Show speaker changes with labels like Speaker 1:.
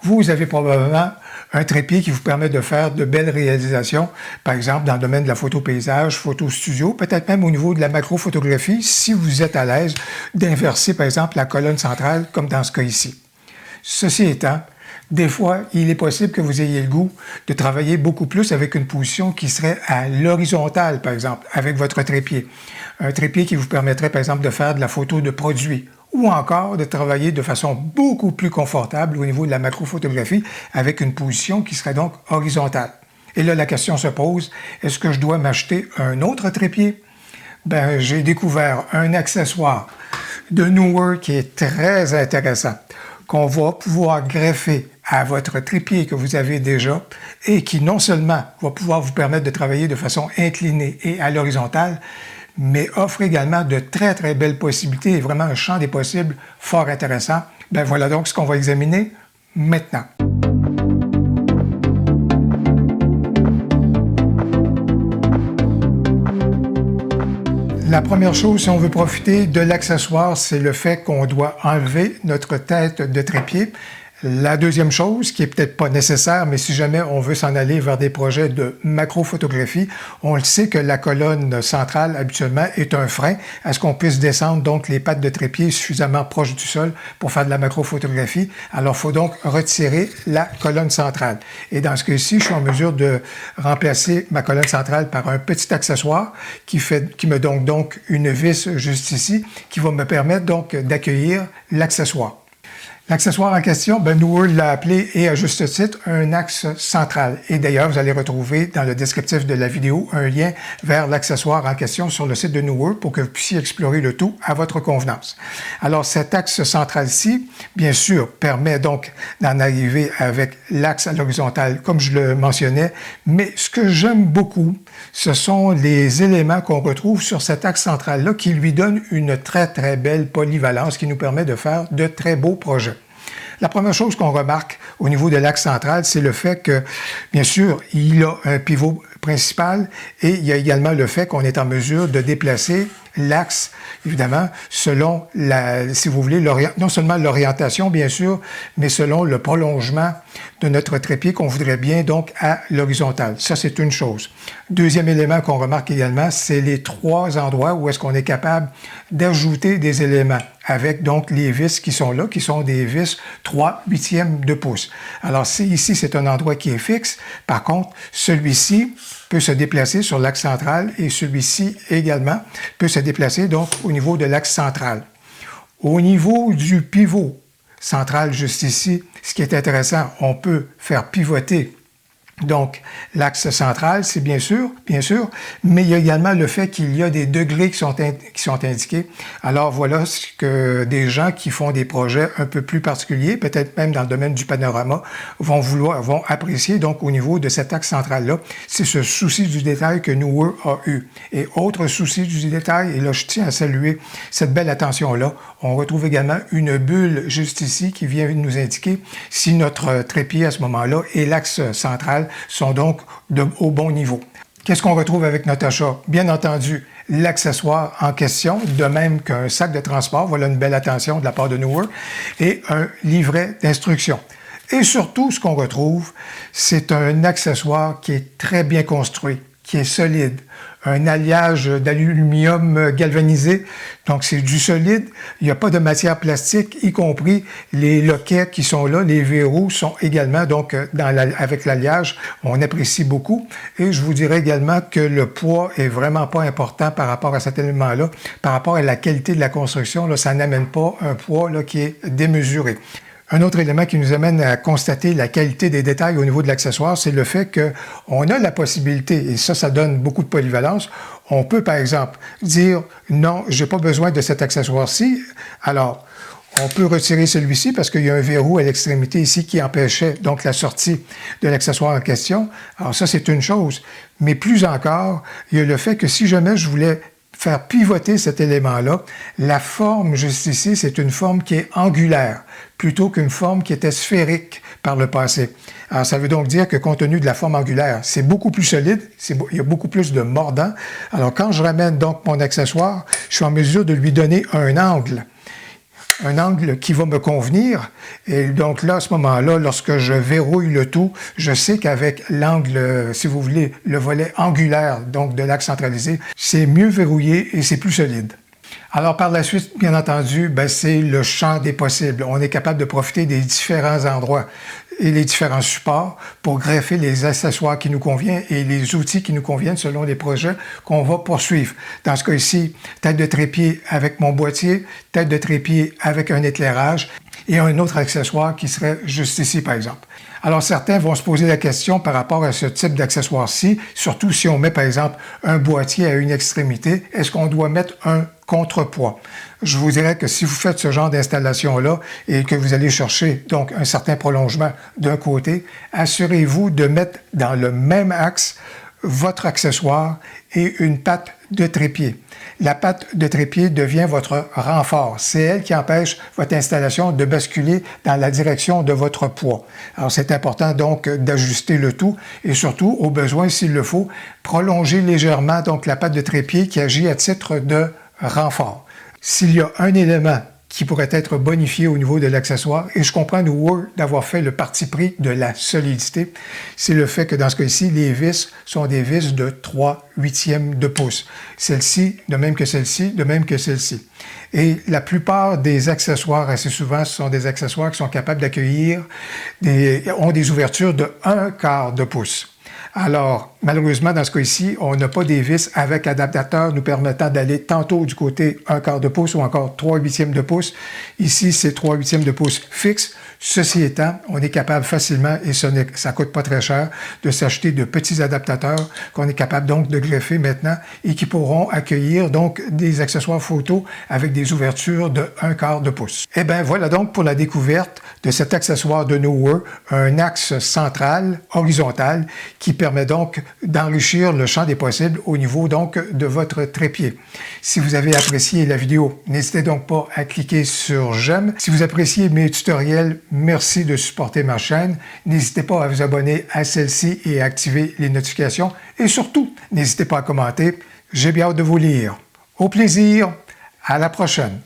Speaker 1: Vous avez probablement un trépied qui vous permet de faire de belles réalisations, par exemple dans le domaine de la photo paysage, photo studio, peut-être même au niveau de la macrophotographie, si vous êtes à l'aise d'inverser par exemple la colonne centrale comme dans ce cas ici. Ceci étant, des fois, il est possible que vous ayez le goût de travailler beaucoup plus avec une position qui serait à l'horizontale, par exemple, avec votre trépied. Un trépied qui vous permettrait, par exemple, de faire de la photo de produits ou encore de travailler de façon beaucoup plus confortable au niveau de la macrophotographie avec une position qui serait donc horizontale. Et là, la question se pose, est-ce que je dois m'acheter un autre trépied? Ben, j'ai découvert un accessoire de Neewer qui est très intéressant, qu'on va pouvoir greffer à votre trépied que vous avez déjà et qui non seulement va pouvoir vous permettre de travailler de façon inclinée et à l'horizontale, mais offre également de très, très belles possibilités et vraiment un champ des possibles fort intéressant. Ben voilà donc ce qu'on va examiner maintenant. La première chose, si on veut profiter de l'accessoire, c'est le fait qu'on doit enlever notre tête de trépied. La deuxième chose, qui est peut-être pas nécessaire, mais si jamais on veut s'en aller vers des projets de macrophotographie, on le sait que la colonne centrale, habituellement, est un frein à ce qu'on puisse descendre donc les pattes de trépied suffisamment proches du sol pour faire de la macrophotographie. Alors, il faut donc retirer la colonne centrale. Et dans ce cas-ci, je suis en mesure de remplacer ma colonne centrale par un petit accessoire qui me donne donc une vis juste ici, qui va me permettre donc d'accueillir l'accessoire. L'accessoire en question, Neewer l'a appelé, et à juste titre, un axe central. Et d'ailleurs, vous allez retrouver dans le descriptif de la vidéo un lien vers l'accessoire en question sur le site de Neewer pour que vous puissiez explorer le tout à votre convenance. Alors, cet axe central-ci, bien sûr, permet donc d'en arriver avec l'axe à l'horizontale, comme je le mentionnais, mais ce que j'aime beaucoup, ce sont les éléments qu'on retrouve sur cet axe central-là qui lui donnent une très, très belle polyvalence qui nous permet de faire de très beaux projets. La première chose qu'on remarque au niveau de l'axe central, c'est le fait que, bien sûr, il a un pivot principal et il y a également le fait qu'on est en mesure de déplacer l'axe, évidemment, selon, si vous voulez, non seulement l'orientation, bien sûr, mais selon le prolongement de notre trépied qu'on voudrait bien, donc, à l'horizontale. Ça, c'est une chose. Deuxième élément qu'on remarque également, c'est les trois endroits où est-ce qu'on est capable d'ajouter des éléments avec, donc, les vis qui sont là, qui sont des vis 3/8 de pouce. Alors, ici, c'est un endroit qui est fixe. Par contre, celui-ci peut se déplacer sur l'axe central et celui-ci également peut se déplacer donc au niveau de l'axe central. Au niveau du pivot central juste ici, ce qui est intéressant, on peut faire pivoter donc l'axe central, c'est bien sûr, mais il y a également le fait qu'il y a des degrés qui sont indiqués. Alors voilà ce que des gens qui font des projets un peu plus particuliers, peut-être même dans le domaine du panorama, vont apprécier donc au niveau de cet axe central-là. C'est ce souci du détail que Neewer a eu. Et autre souci du détail, et là je tiens à saluer cette belle attention-là, on retrouve également une bulle juste ici qui vient nous indiquer si notre trépied à ce moment-là et l'axe central sont donc au bon niveau. Qu'est-ce qu'on retrouve avec notre achat? Bien entendu, l'accessoire en question, de même qu'un sac de transport, voilà une belle attention de la part de Neewer, et un livret d'instructions. Et surtout, ce qu'on retrouve, c'est un accessoire qui est très bien construit, qui est solide, un alliage d'aluminium galvanisé, donc c'est du solide, il n'y a pas de matière plastique, y compris les loquets qui sont là, les verrous sont également, donc avec l'alliage, on apprécie beaucoup, et je vous dirais également que le poids est vraiment pas important par rapport à cet élément-là, par rapport à la qualité de la construction, là, ça n'amène pas un poids là, qui est démesuré. Un autre élément qui nous amène à constater la qualité des détails au niveau de l'accessoire, c'est le fait qu'on a la possibilité, et ça donne beaucoup de polyvalence, on peut par exemple dire « non, j'ai pas besoin de cet accessoire-ci », alors on peut retirer celui-ci parce qu'il y a un verrou à l'extrémité ici qui empêchait donc la sortie de l'accessoire en question. Alors ça, c'est une chose, mais plus encore, il y a le fait que si jamais je voulais faire pivoter cet élément-là, la forme juste ici, c'est une forme qui est angulaire, plutôt qu'une forme qui était sphérique par le passé. Alors, ça veut donc dire que compte tenu de la forme angulaire, c'est beaucoup plus solide, il y a beaucoup plus de mordant. Alors, quand je ramène donc mon accessoire, je suis en mesure de lui donner un angle un angle qui va me convenir. Et donc là, à ce moment-là, lorsque je verrouille le tout, je sais qu'avec l'angle, si vous voulez, le volet angulaire, donc de l'axe centralisé, c'est mieux verrouillé et c'est plus solide. Alors par la suite, bien entendu, c'est le champ des possibles. On est capable de profiter des différents endroits et les différents supports pour greffer les accessoires qui nous conviennent et les outils qui nous conviennent selon les projets qu'on va poursuivre. Dans ce cas-ci, tête de trépied avec mon boîtier, tête de trépied avec un éclairage et un autre accessoire qui serait juste ici, par exemple. Alors, certains vont se poser la question par rapport à ce type d'accessoire-ci, surtout si on met, par exemple, un boîtier à une extrémité, est-ce qu'on doit mettre un contrepoids? Je vous dirais que si vous faites ce genre d'installation-là et que vous allez chercher donc un certain prolongement d'un côté, assurez-vous de mettre dans le même axe votre accessoire et une patte de trépied. La patte de trépied devient votre renfort. C'est elle qui empêche votre installation de basculer dans la direction de votre poids. Alors, c'est important donc d'ajuster le tout et surtout, au besoin, s'il le faut, prolonger légèrement donc la patte de trépied qui agit à titre de renfort. S'il y a un élément qui pourrait être bonifié au niveau de l'accessoire, et je comprends Neewer d'avoir fait le parti pris de la solidité, c'est le fait que dans ce cas-ci, les vis sont des vis de 3/8 de pouce. Celle-ci, de même que celle-ci, de même que celle-ci. Et la plupart des accessoires, assez souvent, ce sont des accessoires qui sont capables d'accueillir, ont des ouvertures de 1/4 de pouce. Alors, malheureusement, dans ce cas-ci, on n'a pas des vis avec adaptateur nous permettant d'aller tantôt du côté 1/4 de pouce ou encore 3/8 de pouce. Ici, c'est 3/8 de pouce fixe. Ceci étant, on est capable facilement, et ça ne coûte pas très cher, de s'acheter de petits adaptateurs qu'on est capable donc de greffer maintenant et qui pourront accueillir donc des accessoires photo avec des ouvertures de 1/4 de pouce. Eh bien, voilà donc pour la découverte de cet accessoire de Neewer, un axe central, horizontal, qui permet donc d'enrichir le champ des possibles au niveau donc de votre trépied. Si vous avez apprécié la vidéo, n'hésitez donc pas à cliquer sur j'aime. Si vous appréciez mes tutoriels, merci de supporter ma chaîne. N'hésitez pas à vous abonner à celle-ci et à activer les notifications. Et surtout, n'hésitez pas à commenter. J'ai bien hâte de vous lire. Au plaisir, à la prochaine.